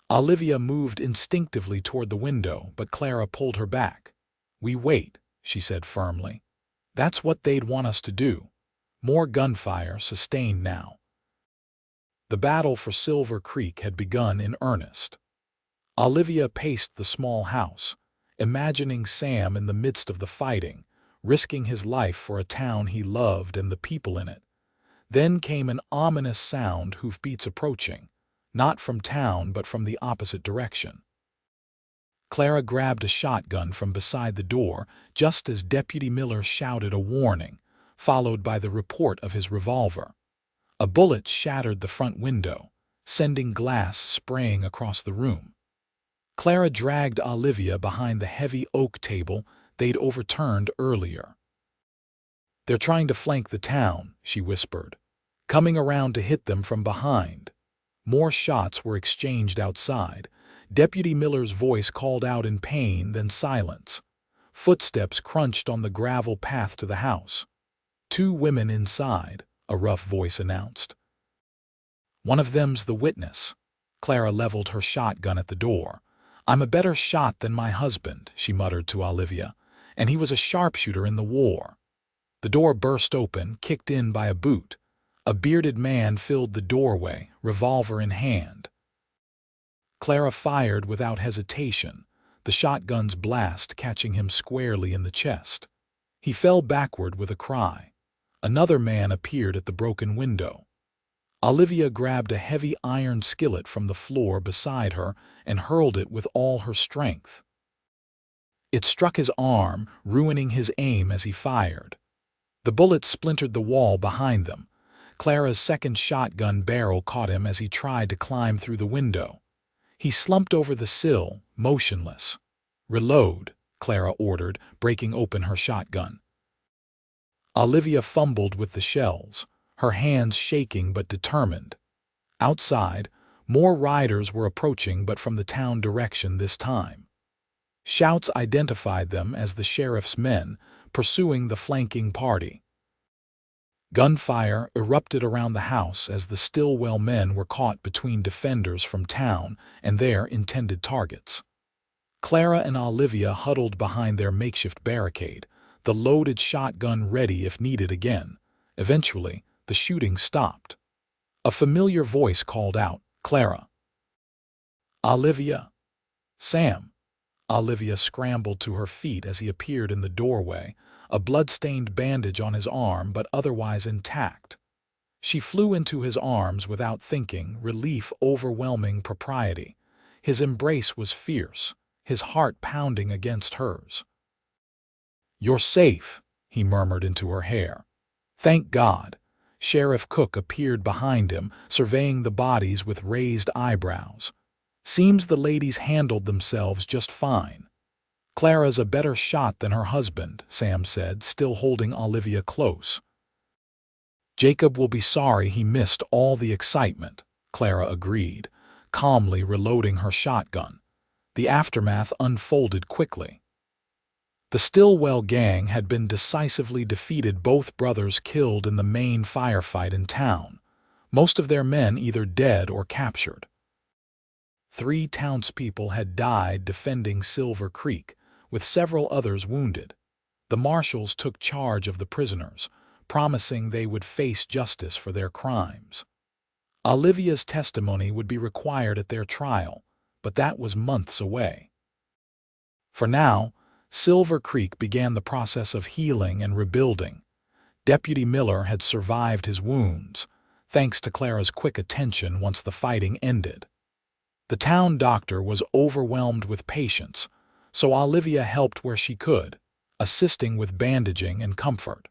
Olivia moved instinctively toward the window, but Clara pulled her back. "We wait," she said firmly. "That's what they'd want us to do." More gunfire, sustained now. The battle for Silver Creek had begun in earnest. Olivia paced the small house, imagining Sam in the midst of the fighting, risking his life for a town he loved and the people in it. Then came an ominous sound, hoofbeats approaching, not from town but from the opposite direction. Clara grabbed a shotgun from beside the door just as Deputy Miller shouted a warning, followed by the report of his revolver. A bullet shattered the front window, sending glass spraying across the room. Clara dragged Olivia behind the heavy oak table they'd overturned earlier. "They're trying to flank the town," she whispered, "coming around to hit them from behind." More shots were exchanged outside. Deputy Miller's voice called out in pain, then silence. Footsteps crunched on the gravel path to the house. "Two women inside," a rough voice announced. "One of them's the witness." Clara leveled her shotgun at the door. "I'm a better shot than my husband," she muttered to Olivia, "and he was a sharpshooter in the war." The door burst open, kicked in by a boot. A bearded man filled the doorway, revolver in hand. Clara fired without hesitation, the shotgun's blast catching him squarely in the chest. He fell backward with a cry. Another man appeared at the broken window. Olivia grabbed a heavy iron skillet from the floor beside her and hurled it with all her strength. It struck his arm, ruining his aim as he fired. The bullet splintered the wall behind them. Clara's second shotgun barrel caught him as he tried to climb through the window. He slumped over the sill, motionless. "Reload," Clara ordered, breaking open her shotgun. Olivia fumbled with the shells, her hands shaking but determined. Outside, more riders were approaching, but from the town direction this time. Shouts identified them as the sheriff's men, pursuing the flanking party. Gunfire erupted around the house as the Stillwell men were caught between defenders from town and their intended targets. Clara and Olivia huddled behind their makeshift barricade, the loaded shotgun ready if needed again. Eventually, the shooting stopped. A familiar voice called out, "Clara." "Olivia." "Sam." Olivia scrambled to her feet as he appeared in the doorway, a blood-stained bandage on his arm but otherwise intact. She flew into his arms without thinking, relief overwhelming propriety. His embrace was fierce, his heart pounding against hers. "You're safe," he murmured into her hair. "Thank God." Sheriff Cook appeared behind him, surveying the bodies with raised eyebrows. "Seems the ladies handled themselves just fine." "Clara's a better shot than her husband," Sam said, still holding Olivia close. "Jacob will be sorry he missed all the excitement," Clara agreed, calmly reloading her shotgun. The aftermath unfolded quickly. The Stillwell gang had been decisively defeated, both brothers killed in the main firefight in town, most of their men either dead or captured. 3 townspeople had died defending Silver Creek, with several others wounded. The marshals took charge of the prisoners, promising they would face justice for their crimes. Olivia's testimony would be required at their trial, but that was months away. For now, Silver Creek began the process of healing and rebuilding. Deputy Miller had survived his wounds, thanks to Clara's quick attention once the fighting ended. The town doctor was overwhelmed with patients, so Olivia helped where she could, assisting with bandaging and comfort.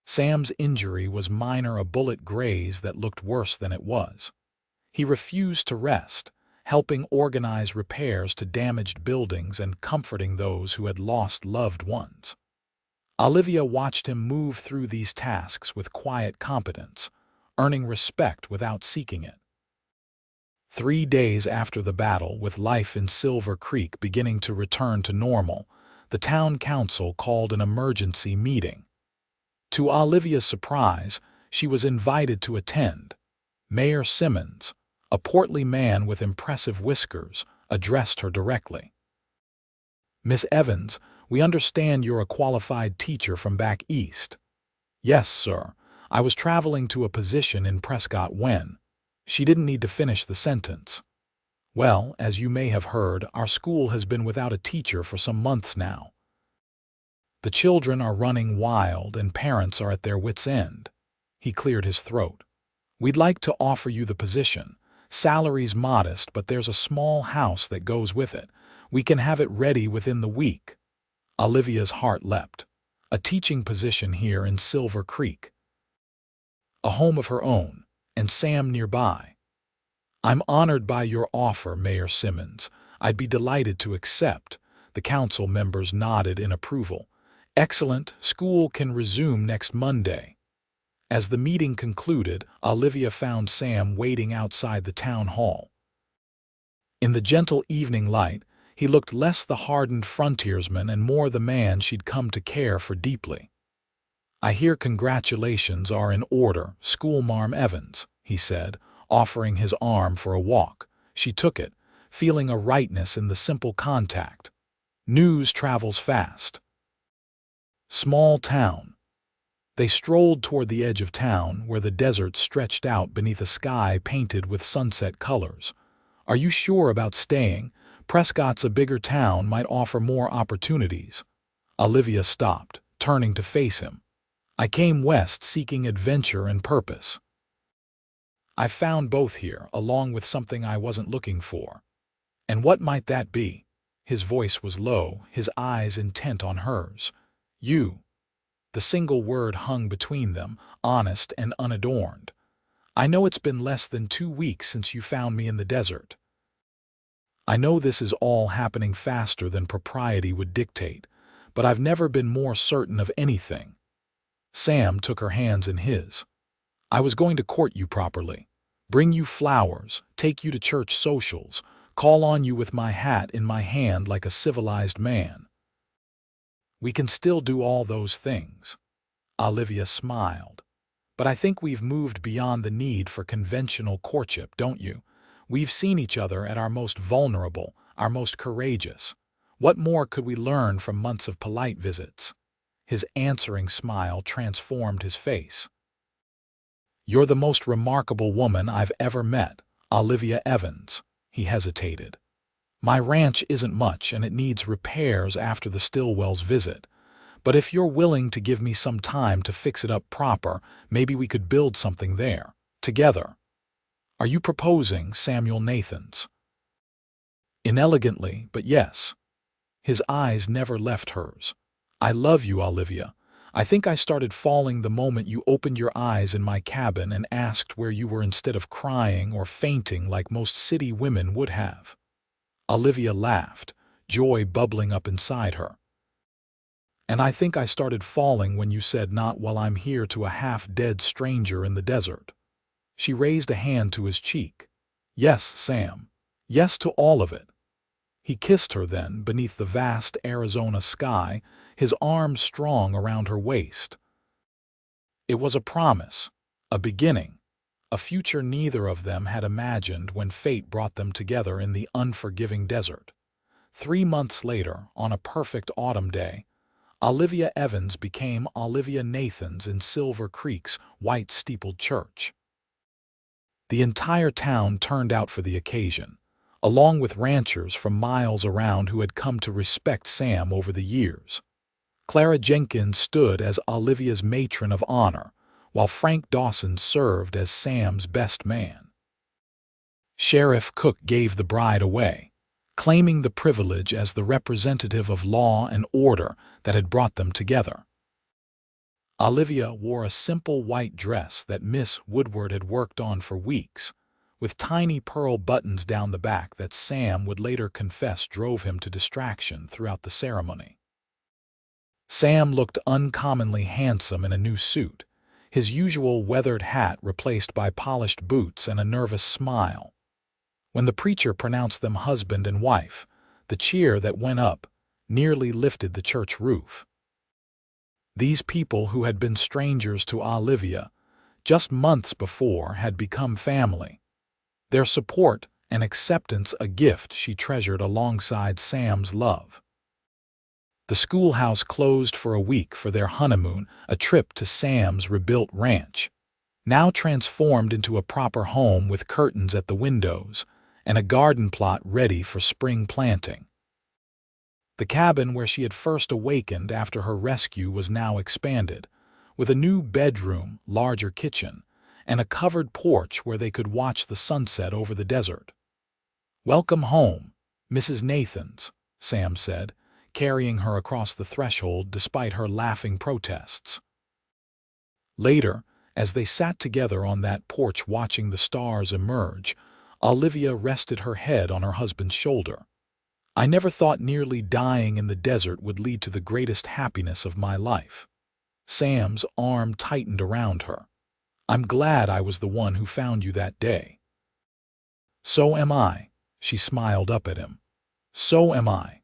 Sam's injury was minor, a bullet graze that looked worse than it was. He refused to rest, helping organize repairs to damaged buildings and comforting those who had lost loved ones. Olivia watched him move through these tasks with quiet competence, earning respect without seeking it. 3 days after the battle, with life in Silver Creek beginning to return to normal, the town council called an emergency meeting. To Olivia's surprise, she was invited to attend. Mayor Simmons, a portly man with impressive whiskers, addressed her directly. "Miss Evans, we understand you're a qualified teacher from back east." "Yes, sir. I was traveling to a position in Prescott when—" She didn't need to finish the sentence. "Well, as you may have heard, our school has been without a teacher for some months now. The children are running wild and parents are at their wits' end." He cleared his throat. "We'd like to offer you the position. Salary's modest, but there's a small house that goes with it. We can have it ready within the week." Olivia's heart leapt. A teaching position here in Silver Creek. A home of her own, and Sam nearby. "I'm honored by your offer, Mayor Simmons. I'd be delighted to accept." The council members nodded in approval. "Excellent. School can resume next Monday." As the meeting concluded, Olivia found Sam waiting outside the town hall. In the gentle evening light, he looked less the hardened frontiersman and more the man she'd come to care for deeply. "I hear congratulations are in order, Schoolmarm Evans," he said, offering his arm for a walk. She took it, feeling a rightness in the simple contact. News travels fast. Small town. They strolled toward the edge of town, where the desert stretched out beneath a sky painted with sunset colors. "Are you sure about staying? Prescott's a bigger town, might offer more opportunities." Olivia stopped, turning to face him. "I came west seeking adventure and purpose. I found both here, along with something I wasn't looking for." "And what might that be?" His voice was low, his eyes intent on hers. "You." The single word hung between them, honest and unadorned. "I know it's been less than 2 weeks since you found me in the desert. I know this is all happening faster than propriety would dictate, but I've never been more certain of anything." Sam took her hands in his. "I was going to court you properly, bring you flowers, take you to church socials, call on you with my hat in my hand like a civilized man. We can still do all those things." Olivia smiled. "But I think we've moved beyond the need for conventional courtship, don't you? We've seen each other at our most vulnerable, our most courageous. What more could we learn from months of polite visits?" His answering smile transformed his face. "You're the most remarkable woman I've ever met, Olivia Evans." He hesitated. "My ranch isn't much and it needs repairs after the Stillwells' visit. But if you're willing to give me some time to fix it up proper, maybe we could build something there, together." "Are you proposing Samuel Nathan's?" Inelegantly, but yes. His eyes never left hers. "I love you, Olivia. I think I started falling the moment you opened your eyes in my cabin and asked where you were instead of crying or fainting like most city women would have." Olivia laughed, joy bubbling up inside her. "And I think I started falling when you said not while I'm here to a half-dead stranger in the desert." She raised a hand to his cheek. "Yes, Sam. Yes to all of it." He kissed her then, beneath the vast Arizona sky, his arms strong around her waist. It was a promise, a beginning, a future neither of them had imagined when fate brought them together in the unforgiving desert. 3 months later, on a perfect autumn day, Olivia Evans became Olivia Nathans in Silver Creek's white-steepled church. The entire town turned out for the occasion, along with ranchers from miles around who had come to respect Sam over the years. Clara Jenkins stood as Olivia's matron of honor, while Frank Dawson served as Sam's best man. Sheriff Cook gave the bride away, claiming the privilege as the representative of law and order that had brought them together. Olivia wore a simple white dress that Miss Woodward had worked on for weeks, with tiny pearl buttons down the back that Sam would later confess drove him to distraction throughout the ceremony. Sam looked uncommonly handsome in a new suit, his usual weathered hat replaced by polished boots and a nervous smile. When the preacher pronounced them husband and wife, the cheer that went up, nearly lifted the church roof. These people who had been strangers to Olivia just months before had become family, their support and acceptance a gift she treasured alongside Sam's love. The schoolhouse closed for a week for their honeymoon, a trip to Sam's rebuilt ranch, now transformed into a proper home with curtains at the windows and a garden plot ready for spring planting. The cabin where she had first awakened after her rescue was now expanded, with a new bedroom, larger kitchen, and a covered porch where they could watch the sunset over the desert. "Welcome home, Mrs. Nathans," Sam said, carrying her across the threshold despite her laughing protests. Later, as they sat together on that porch watching the stars emerge, Olivia rested her head on her husband's shoulder. "I never thought nearly dying in the desert would lead to the greatest happiness of my life." Sam's arm tightened around her. "I'm glad I was the one who found you that day." "So am I," she smiled up at him. "So am I."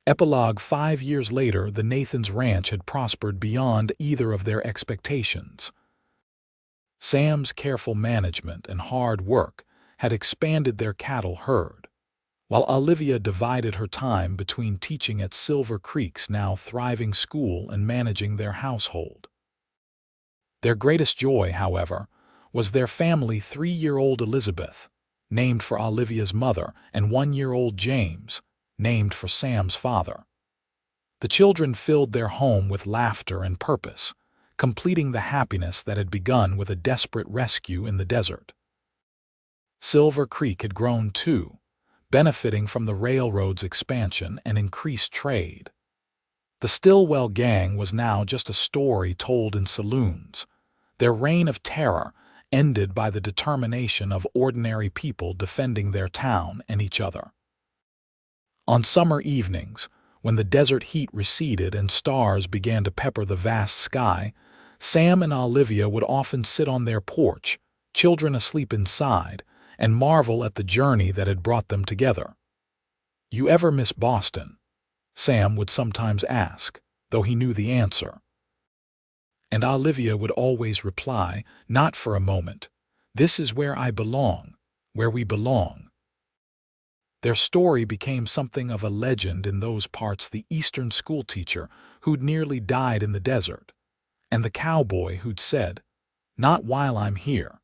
Epilogue. 5 years later, the Nathans' ranch had prospered beyond either of their expectations. Sam's careful management and hard work had expanded their cattle herd, while Olivia divided her time between teaching at Silver Creek's now thriving school and managing their household. Their greatest joy, however, was their family 3-year-old Elizabeth, named for Olivia's mother, and 1-year-old James, named for Sam's father. The children filled their home with laughter and purpose, completing the happiness that had begun with a desperate rescue in the desert. Silver Creek had grown too, benefiting from the railroad's expansion and increased trade. The Stillwell gang was now just a story told in saloons, their reign of terror ended by the determination of ordinary people defending their town and each other. On summer evenings, when the desert heat receded and stars began to pepper the vast sky, Sam and Olivia would often sit on their porch, children asleep inside, and marvel at the journey that had brought them together. "You ever miss Boston?" Sam would sometimes ask, though he knew the answer. And Olivia would always reply, "Not for a moment. This is where I belong, where we belong." Their story became something of a legend in those parts: the Eastern schoolteacher who'd nearly died in the desert, and the cowboy who'd said, "Not while I'm here,"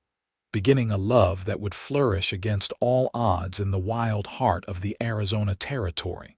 beginning a love that would flourish against all odds in the wild heart of the Arizona Territory.